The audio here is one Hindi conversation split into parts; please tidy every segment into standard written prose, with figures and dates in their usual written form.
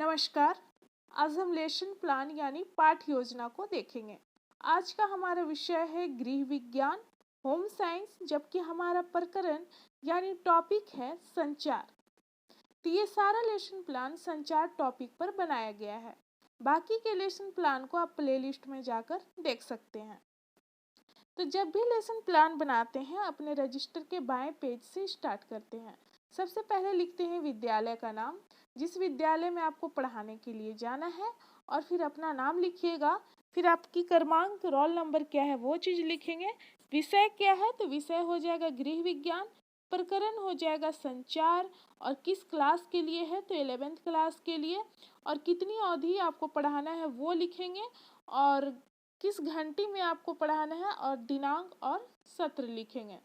नमस्कार। आज हम लेसन प्लान यानी पाठ योजना को देखेंगे। आज का हमारा विषय है गृह विज्ञान, होम साइंस, जबकि हमारा प्रकरण यानी टॉपिक है संचार। तो ये सारा लेसन प्लान संचार टॉपिक पर बनाया गया है। बाकी के लेसन प्लान को आप प्लेलिस्ट में जाकर देख सकते हैं। तो जब भी लेसन प्लान बनाते हैं अपने रजिस्टर के बाएं पेज से स्टार्ट करते हैं। सबसे पहले लिखते हैं विद्यालय का नाम, जिस विद्यालय में आपको पढ़ाने के लिए जाना है, और फिर अपना नाम लिखिएगा। फिर आपकी क्रमांक, रोल नंबर क्या है वो चीज़ लिखेंगे। विषय क्या है तो विषय हो जाएगा गृह विज्ञान, प्रकरण हो जाएगा संचार, और किस क्लास के लिए है तो 11th क्लास के लिए, और कितनी अवधि आपको पढ़ाना है वो लिखेंगे, और किस घंटी में आपको पढ़ाना है, और दिनांक और सत्र लिखेंगे।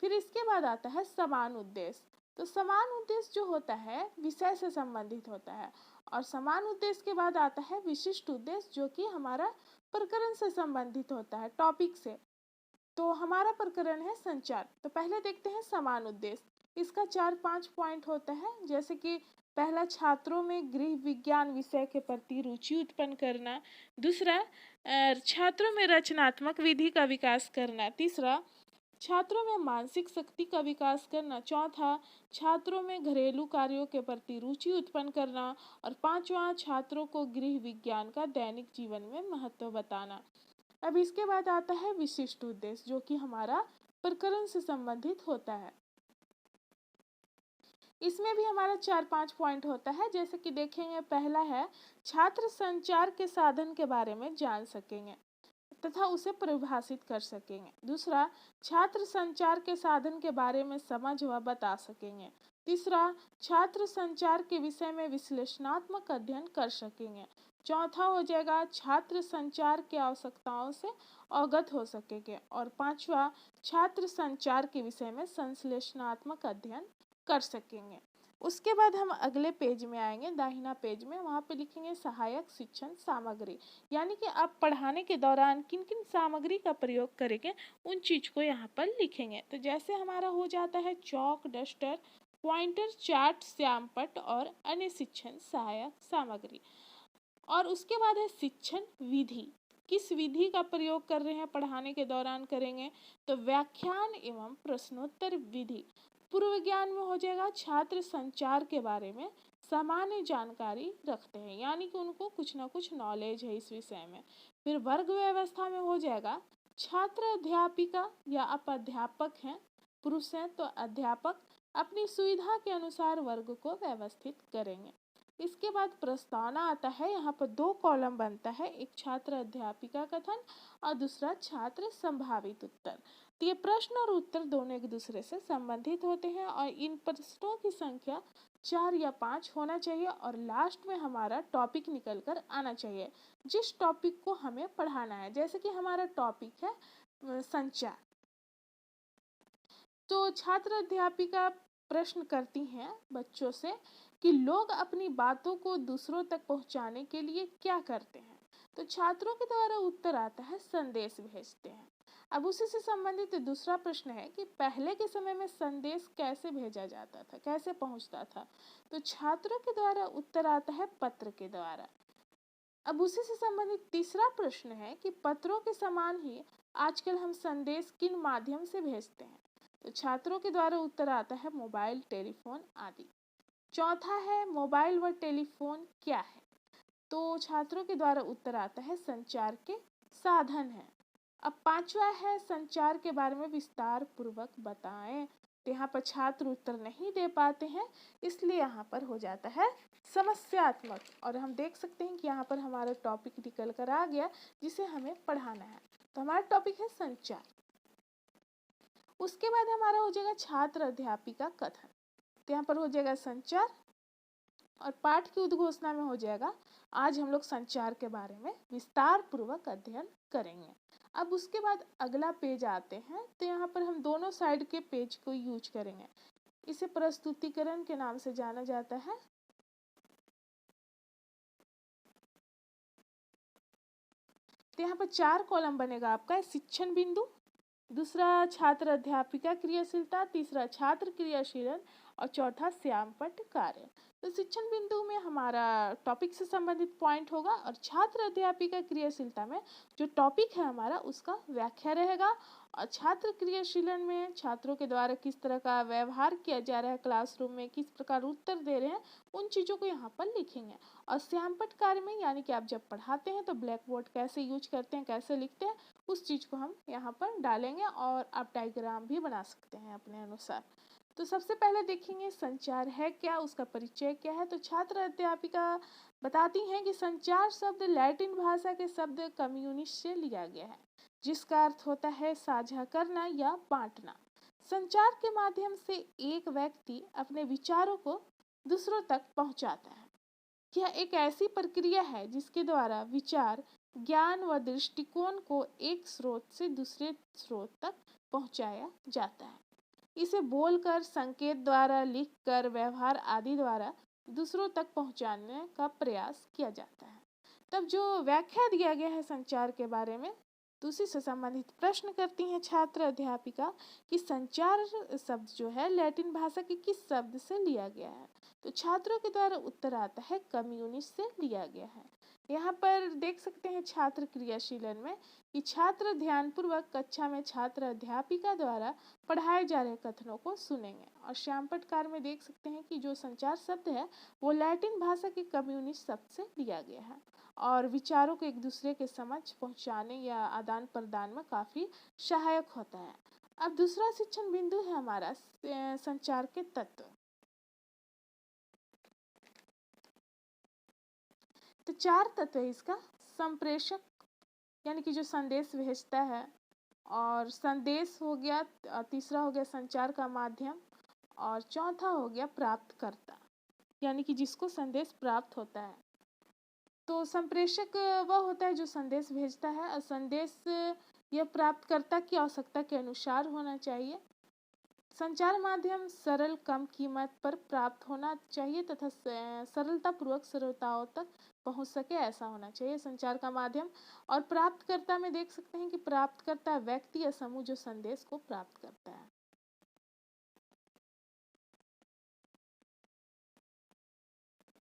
फिर इसके बाद आता है समान उद्देश्य। तो समान उद्देश्य जो होता है विषय से संबंधित होता है, और समान उद्देश्य के बाद आता है विशिष्ट उद्देश्य, जो कि हमारा प्रकरण से संबंधित होता है, टॉपिक से। तो हमारा प्रकरण है संचार। तो पहले देखते हैं समान उद्देश्य। इसका 4-5 पॉइंट होता है, जैसे कि पहला, छात्रों में गृह विज्ञान विषय के प्रति रुचि उत्पन्न करना। दूसरा, छात्रों में रचनात्मक विधि का विकास करना। तीसरा, छात्रों में मानसिक शक्ति का विकास करना। चौथा, छात्रों में घरेलू कार्यों के प्रति रुचि उत्पन्न करना। और पांचवा, छात्रों को गृह विज्ञान का दैनिक जीवन में महत्व बताना। अब इसके बाद आता है विशिष्ट उद्देश्य, जो कि हमारा प्रकरण से संबंधित होता है। इसमें भी हमारा 4-5 पॉइंट होता है, जैसे कि देखेंगे। पहला है, छात्र संचार के साधन के बारे में जान सकेंगे तथा उसे परिभाषित कर सकेंगे। दूसरा, छात्र संचार के साधन के बारे में समझ व बता सकेंगे। तीसरा, छात्र संचार के विषय में विश्लेषणात्मक अध्ययन कर सकेंगे। चौथा हो जाएगा, छात्र संचार की आवश्यकताओं से अवगत हो सकेंगे। और पांचवा, छात्र संचार के विषय में संश्लेषणात्मक अध्ययन कर सकेंगे। उसके बाद हम अगले पेज में आएंगे, दाहिना पेज में। वहाँ पे लिखेंगे सहायक शिक्षण सामग्री, यानी कि आप पढ़ाने के दौरान किन किन सामग्री का प्रयोग करेंगे उन चीज को यहाँ पर लिखेंगे। तो जैसे हमारा हो जाता है चौक, डस्टर, पॉइंटर, चार्ट, श्यामपट्ट और अन्य शिक्षण सहायक सामग्री। और उसके बाद है शिक्षण विधि। किस विधि का प्रयोग कर रहे हैं पढ़ाने के दौरान करेंगे तो व्याख्यान एवं प्रश्नोत्तर विधि। पूर्व ज्ञान में हो जाएगा छात्र संचार के बारे में सामान्य जानकारी रखते हैं, यानी कि उनको कुछ ना कुछ नॉलेज है इस विषय में। फिर वर्ग व्यवस्था में हो जाएगा छात्र अध्यापिका या आप अध्यापक हैं, पुरुष हैं तो अध्यापक अपनी सुविधा के अनुसार वर्ग को व्यवस्थित करेंगे। इसके बाद प्रस्तावना आता है। यहाँ पर 2 कॉलम बनता है, एक छात्र अध्यापिका कथन और दूसरा छात्र संभावित उत्तर। तो ये प्रश्न और उत्तर दोनों एक दूसरे से संबंधित होते हैं, और इन प्रश्नों की संख्या 4 या 5 होना चाहिए, और लास्ट में हमारा टॉपिक निकल कर आना चाहिए, जिस टॉपिक को हमें पढ़ाना है। जैसे कि हमारा टॉपिक है संचार, तो छात्र अध्यापिका प्रश्न करती हैं बच्चों से कि लोग अपनी बातों को दूसरों तक पहुंचाने के लिए क्या करते हैं। तो छात्रों के द्वारा उत्तर आता है संदेश भेजते हैं। अब उसी से संबंधित दूसरा प्रश्न है कि पहले के समय में संदेश कैसे भेजा जाता था, कैसे पहुंचता था। तो छात्रों के द्वारा उत्तर आता है पत्र के द्वारा। अब उसी से संबंधित तीसरा प्रश्न है कि पत्रों के समान ही आजकल हम संदेश किन माध्यम से भेजते हैं। तो छात्रों के द्वारा उत्तर आता है मोबाइल, टेलीफोन आदि। चौथा है मोबाइल व टेलीफोन क्या है। तो छात्रों के द्वारा उत्तर आता है संचार के साधन है। अब पांचवा है संचार के बारे में विस्तार पूर्वक बताएं। तो यहाँ पर छात्र उत्तर नहीं दे पाते हैं, इसलिए यहाँ पर हो जाता है समस्यात्मक। और हम देख सकते हैं कि यहाँ पर हमारा टॉपिक निकल कर आ गया जिसे हमें पढ़ाना है। तो हमारा टॉपिक है संचार। उसके बाद हमारा हो जाएगा छात्र अध्यापिका कथन। तो यहाँ पर हो जाएगा संचार, और पाठ की उद्घोषणा में हो जाएगा आज हम लोग संचार के बारे में विस्तार पूर्वक अध्ययन करेंगे। अब उसके बाद अगला पेज आते हैं। तो यहाँ पर हम दोनों साइड के पेज को यूज करेंगे। इसे प्रस्तुतिकरण के नाम से जाना जाता है। तो यहाँ पर 4 कॉलम बनेगा आपका। शिक्षण बिंदु, दूसरा छात्र अध्यापिका क्रियाशीलता, तीसरा छात्र क्रियाशीलन और चौथा श्यामपट्ट कार्य। तो शिक्षण बिंदु में हमारा टॉपिक से संबंधित पॉइंट होगा और छात्र अध्यापिका क्रियाशीलता में जो टॉपिक है हमारा उसका व्याख्या रहेगा और छात्र क्रियाशीलन में छात्रों के द्वारा किस तरह का व्यवहार किया जा रहा है, क्लासरूम में किस प्रकार उत्तर दे रहे हैं, उन चीज़ों को यहाँ पर लिखेंगे। और श्यामपट्ट कार्य में यानी कि आप जब पढ़ाते हैं तो ब्लैक बोर्ड कैसे यूज करते हैं, कैसे लिखते हैं, उस चीज़ को हम यहाँ पर डालेंगे और आप डायग्राम भी बना सकते हैं अपने अनुसार। तो सबसे पहले देखेंगे संचार है क्या, उसका परिचय क्या है। तो छात्र अध्यापिका बताती हैं कि संचार शब्द लैटिन भाषा के शब्द कम्युनिस से लिया गया है, जिसका अर्थ होता है साझा करना या बांटना। संचार के माध्यम से एक व्यक्ति अपने विचारों को दूसरों तक पहुंचाता है। यह एक ऐसी प्रक्रिया है जिसके द्वारा विचार, ज्ञान व दृष्टिकोण को एक स्रोत से दूसरे स्रोत तक पहुंचाया जाता है। इसे बोलकर, संकेत द्वारा, लिखकर, व्यवहार आदि द्वारा दूसरों तक पहुंचाने का प्रयास किया जाता है। तब जो व्याख्या दिया गया है संचार के बारे में, तो उसी से संबंधित प्रश्न करती हैं छात्र अध्यापिका कि संचार शब्द जो है लैटिन भाषा के किस शब्द से लिया गया है। तो छात्रों के द्वारा उत्तर आता है कम्युनिस्ट से लिया गया है। यहाँ पर देख सकते हैं छात्र क्रियाशीलन में कि छात्र ध्यानपूर्वक कक्षा में छात्र अध्यापिका द्वारा पढ़ाए जा रहे कथनों को सुनेंगे। और श्यामपट्ट कार्य में देख सकते हैं कि जो संचार शब्द है वो लैटिन भाषा के कम्युनिस्ट शब्द से लिया गया है और विचारों को एक दूसरे के समझ पहुंचाने या आदान प्रदान में काफ़ी सहायक होता है। अब दूसरा शिक्षण बिंदु है हमारा संचार के तत्व। तो 4 तत्व है इसका। संप्रेषक यानी कि जो संदेश भेजता है, और संदेश हो गया, तीसरा हो गया संचार का माध्यम, और चौथा हो गया प्राप्तकर्ता यानी कि जिसको संदेश प्राप्त होता है। तो संप्रेषक वह होता है जो संदेश भेजता है और संदेश यह प्राप्तकर्ता की आवश्यकता के अनुसार होना चाहिए। संचार माध्यम सरल, कम कीमत पर प्राप्त होना चाहिए तथा सरलतापूर्वक श्रोताओं तक पहुंच सके, ऐसा होना चाहिए संचार का माध्यम। और प्राप्तकर्ता में देख सकते हैं कि प्राप्तकर्ता व्यक्ति या समूह जो संदेश को प्राप्त करता है।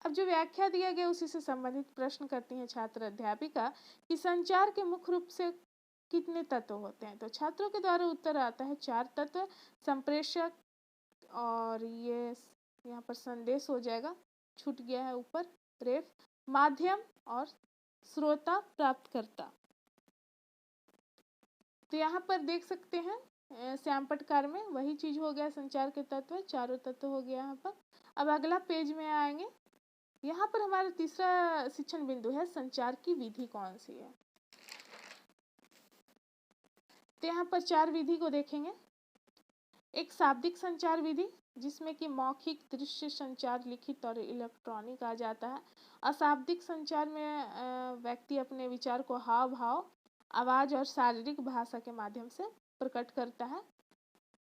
अब जो व्याख्या दिया गया उसी से संबंधित प्रश्न करती हैं छात्र अध्यापिका कि संचार के मुख्य रूप से कितने तत्व होते हैं। तो छात्रों के द्वारा उत्तर आता है 4 तत्व। संप्रेषक, और ये यहाँ पर संदेश हो जाएगा, छूट गया है ऊपर, रेफ, माध्यम और श्रोता प्राप्तकर्ता। तो यहाँ पर देख सकते हैं श्यामपट्ट कार्य में वही चीज हो गया, संचार के तत्व, चारों तत्व हो गया यहाँ पर। अब अगला पेज में आएंगे, यहाँ पर हमारा तीसरा शिक्षण बिंदु है संचार की विधि कौन सी है। तो यहाँ पर 4 विधि को देखेंगे। एक शाब्दिक संचार विधि जिसमें कि मौखिक, दृश्य संचार, लिखित और इलेक्ट्रॉनिक आ जाता है। अशाब्दिक संचार में व्यक्ति अपने विचार को हाव भाव, आवाज और शारीरिक भाषा के माध्यम से प्रकट करता है।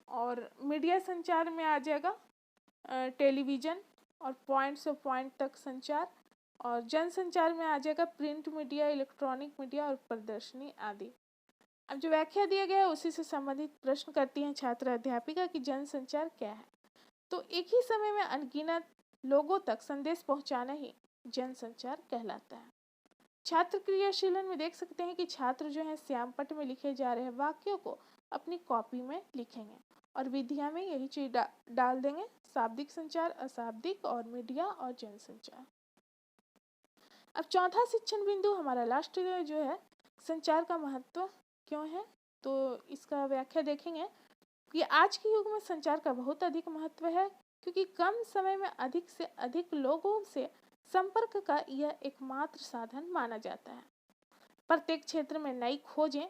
और मीडिया संचार में आ जाएगा टेलीविजन और पॉइंट से पॉइंट तक संचार। और जन संचार में आ जाएगा प्रिंट मीडिया, इलेक्ट्रॉनिक मीडिया और प्रदर्शनी आदि। अब जो व्याख्या दिया गया है उसी से संबंधित प्रश्न करती हैं छात्र अध्यापिका कि जन संचार क्या है। तो एक ही समय में अनगिनत लोगों तक संदेश पहुंचाना ही जन संचार कहलाता है। छात्र क्रियाशीलन में देख सकते हैं कि छात्र जो है श्यामपट्ट में लिखे जा रहे वाक्यों को अपनी कॉपी में लिखेंगे और विधियां में यही चीज डाल देंगे, शाब्दिक संचार, अशाब्दिक और मीडिया और जन संचार। अब चौथा शिक्षण बिंदु हमारा लास्ट जो है, संचार का महत्व क्यों है। तो इसका व्याख्या देखेंगे कि आज के युग में संचार का बहुत अधिक महत्व है क्योंकि कम समय में अधिक से अधिक लोगों से संपर्क का यह एकमात्र साधन माना जाता है। प्रत्येक क्षेत्र में नई खोजें,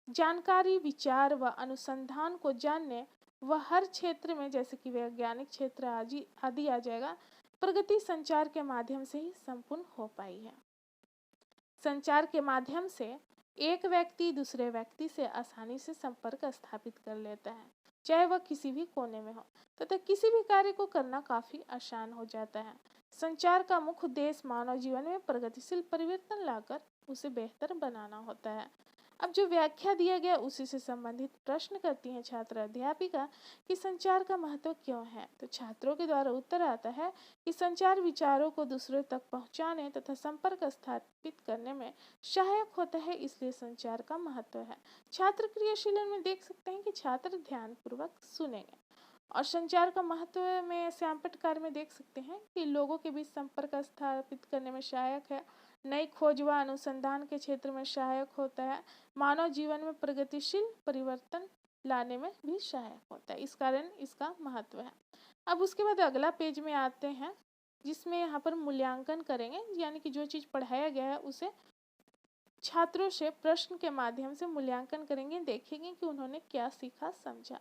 जानकारी, विचार व अनुसंधान को जानने व हर क्षेत्र में जैसे कि वैज्ञानिक क्षेत्र आदि आ जाएगा, प्रगति संचार के माध्यम से ही संपूर्ण हो पाई है। संचार के माध्यम से एक व्यक्ति दूसरे व्यक्ति से आसानी से संपर्क स्थापित कर लेता है, चाहे वह किसी भी कोने में हो, तथा किसी भी कार्य को करना काफी आसान हो जाता है। संचार का मुख्य उद्देश्य मानव जीवन में प्रगतिशील परिवर्तन लाकर उसे बेहतर बनाना होता है। अब जो व्याख्या दिया गया उसी से संबंधित प्रश्न करती है छात्र अध्यापिका कि संचार का महत्व क्यों है। तो छात्रों के द्वारा उत्तर आता है कि संचार विचारों को दूसरे तक पहुंचाने तथा संपर्क स्थापित करने में सहायक होता है, इसलिए संचार का महत्व है। छात्र क्रियाशीलन में देख सकते हैं कि छात्र ध्यानपूर्वक सुनेंगे। और संचार का महत्व में सैंपट कार्य में देख सकते हैं कि लोगों के बीच संपर्क स्थापित करने में सहायक है, नई खोज व अनुसंधान के क्षेत्र में सहायक होता है, मानव जीवन में प्रगतिशील परिवर्तन लाने में भी सहायक होता है, इस कारण इसका महत्व है। अब उसके बाद अगला पेज में आते हैं जिसमें यहाँ पर मूल्यांकन करेंगे, यानी कि जो चीज़ पढ़ाया गया है उसे छात्रों से प्रश्न के माध्यम से मूल्यांकन करेंगे, देखेंगे कि उन्होंने क्या सीखा समझा।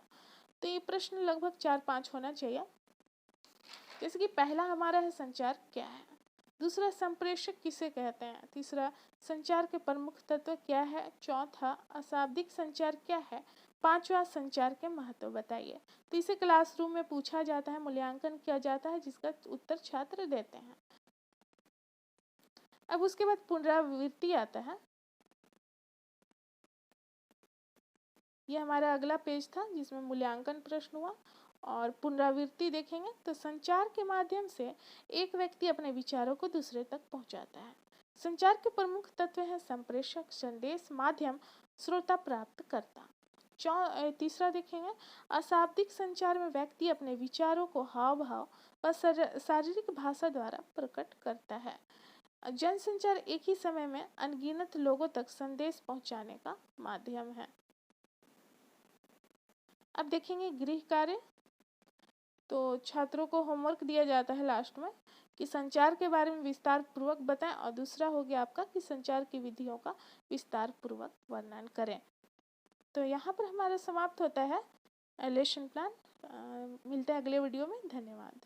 तो ये प्रश्न लगभग 4-5 होना चाहिए। जैसे कि पहला हमारा है संचार क्या है, दूसरा संप्रेषक किसे कहते हैं, तीसरा संचार के प्रमुख तत्व क्या है, चौथा अशाब्दिक संचार क्या है, पांचवा संचार के महत्व बताइए। तो इसे क्लासरूम में पूछा जाता है, मूल्यांकन किया जाता है, जिसका उत्तर छात्र देते हैं। अब उसके बाद पुनरावृत्ति आता है। ये हमारा अगला पेज था जिसमें मूल्यांकन प्रश्न हुआ और पुनरावृत्ति देखेंगे। तो संचार के माध्यम से एक व्यक्ति अपने विचारों को दूसरे तक पहुंचाता है। संचार के प्रमुख तत्व हैं संप्रेषक, संदेश, माध्यम, श्रोता, प्राप्त करता। तीसरा देखेंगे, अशाब्दिक संचार में व्यक्ति अपने विचारों को हाव भाव व शारीरिक भाषा द्वारा प्रकट करता है। जनसंचार एक ही समय में अनगिनत लोगों तक संदेश पहुंचाने का माध्यम है। अब देखेंगे गृह कार्य। तो छात्रों को होमवर्क दिया जाता है लास्ट में कि संचार के बारे में विस्तार पूर्वक बताएं, और दूसरा हो गया आपका कि संचार की विधियों का विस्तार पूर्वक वर्णन करें। तो यहाँ पर हमारा समाप्त होता है लेसन प्लान। मिलते हैं अगले वीडियो में। धन्यवाद।